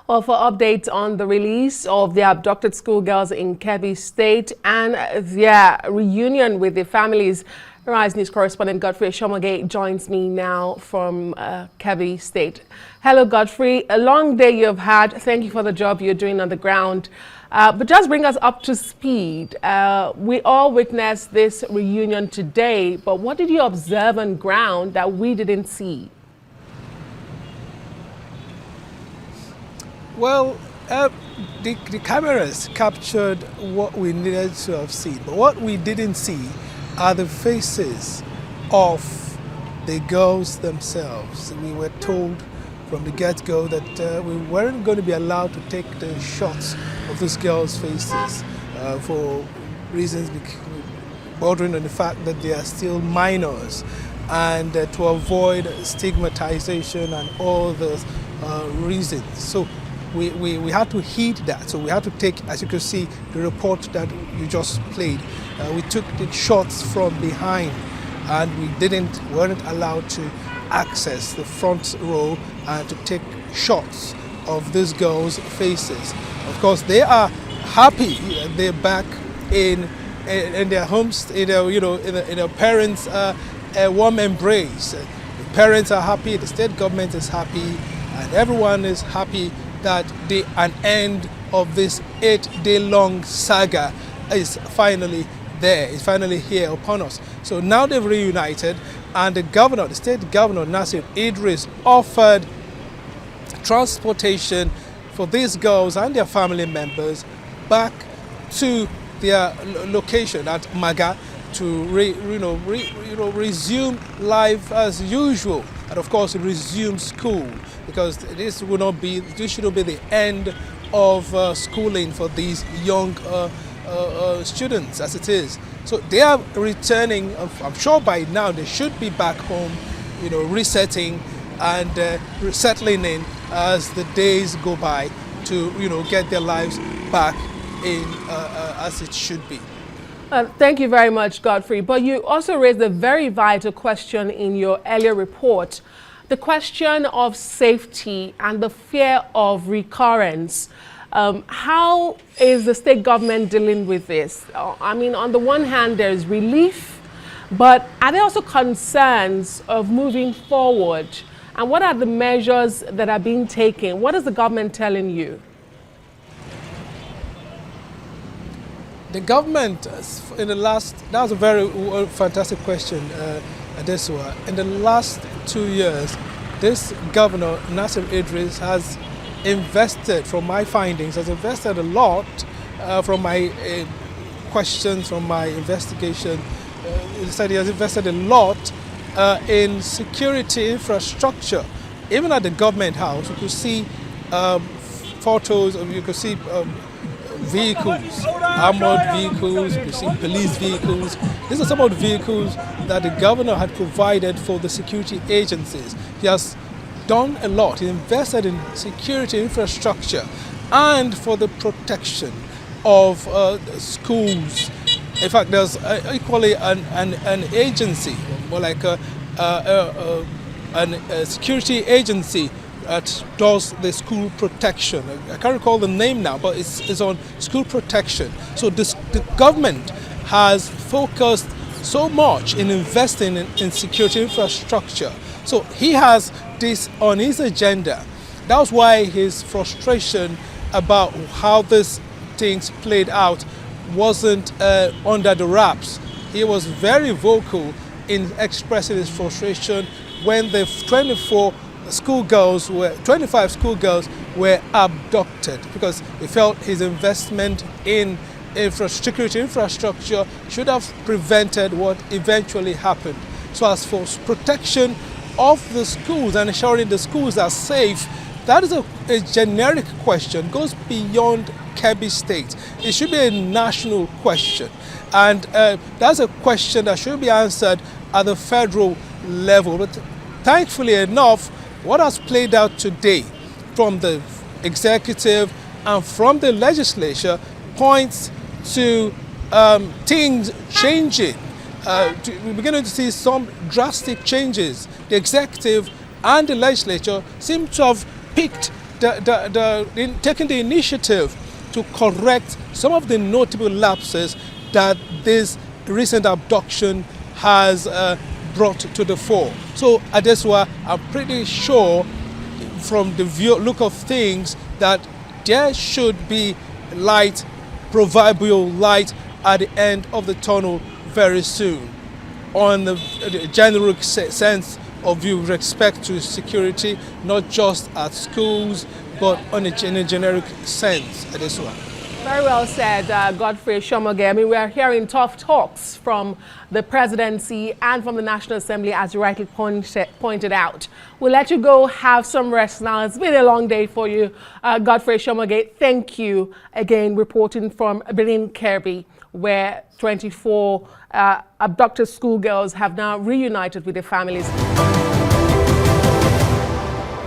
Well, for updates on the release of the abducted schoolgirls in Kebbi State and their reunion with their families, Rise News correspondent Godfrey Shomage joins me now from Kebbi State. Hello, Godfrey. A long day you've had. Thank you for the job you're doing on the ground. But just bring us up to speed. We all witnessed this reunion today, but what did you observe on ground that we didn't see? Well, the cameras captured what we needed to have seen, but what we didn't see are the faces of the girls themselves. We were told from the get-go that we weren't going to be allowed to take the shots of those girls' faces for reasons bordering on the fact that they are still minors, and to avoid stigmatization and all those reasons. So we had to heed that. So we had to take, as you can see, the report that you just played. We took the shots from behind, and we weren't allowed to access the front row and to take shots of these girls' faces. Of course, they are happy. They're back in their homes, in their parents' warm embrace. The parents are happy. The state government is happy, and everyone is happy that an end of this 8-day-long saga is finally there. It's finally here upon us. So now they've reunited, and the state governor, Nasir Idris, offered transportation for these girls and their family members back to their location at Maga to resume life as usual, and of course resume school, because this shouldn't be the end of schooling for these young students as it is. So they are returning. I'm sure by now they should be back home, resetting and settling in as the days go by to get their lives back in as it should be. Thank you very much, Godfrey. But you also raised a very vital question in your earlier report, the question of safety and the fear of recurrence. How is the state government dealing with this? I mean, on the one hand, there's relief, but are there also concerns of moving forward? And what are the measures that are being taken? What is the government telling you? The government, that was a very fantastic question, Adesua. In the last 2 years, this governor, Nasir Idris, has invested, from my findings, has invested a lot from my questions, from my investigation. He said he has invested a lot in security infrastructure. Even at the government house, you could see photos, you could see vehicles, armored vehicles, you see police vehicles. These are some of the vehicles that the governor had provided for the security agencies. He has done a lot. He invested in security infrastructure and for the protection of schools. In fact, there's equally an agency, more like a security agency that does the school protection. I can't recall the name now, but it's on school protection. So the government has focused so much in investing in security infrastructure. So he has this on his agenda. That's why his frustration about how these things played out wasn't under the wraps. He was very vocal in expressing his frustration when the 25 schoolgirls were abducted, because he felt his investment in security infrastructure should have prevented what eventually happened. So as for protection of the schools and ensuring the schools are safe, that is a generic question, goes beyond Kebbi State. It should be a national question, and that's a question that should be answered at the federal level. But thankfully enough, what has played out today from the executive and from the legislature points to things changing. We're beginning to see some drastic changes. The executive and the legislature seem to have picked taking the initiative to correct some of the notable lapses that this recent abduction has brought to the fore. So Adeswa, I'm pretty sure from the look of things that there should be light, proverbial light at the end of the tunnel very soon on the general sense of view with respect to security, not just at schools, but in a generic sense. Adeswa. Very well said, Godfrey Shomoge. I mean, we are hearing tough talks from the presidency and from the National Assembly, as you rightly pointed out. We'll let you go have some rest now. It's been a long day for you, Godfrey Shomoge. Thank you again, reporting from Kebbi, where 24 abducted schoolgirls have now reunited with their families.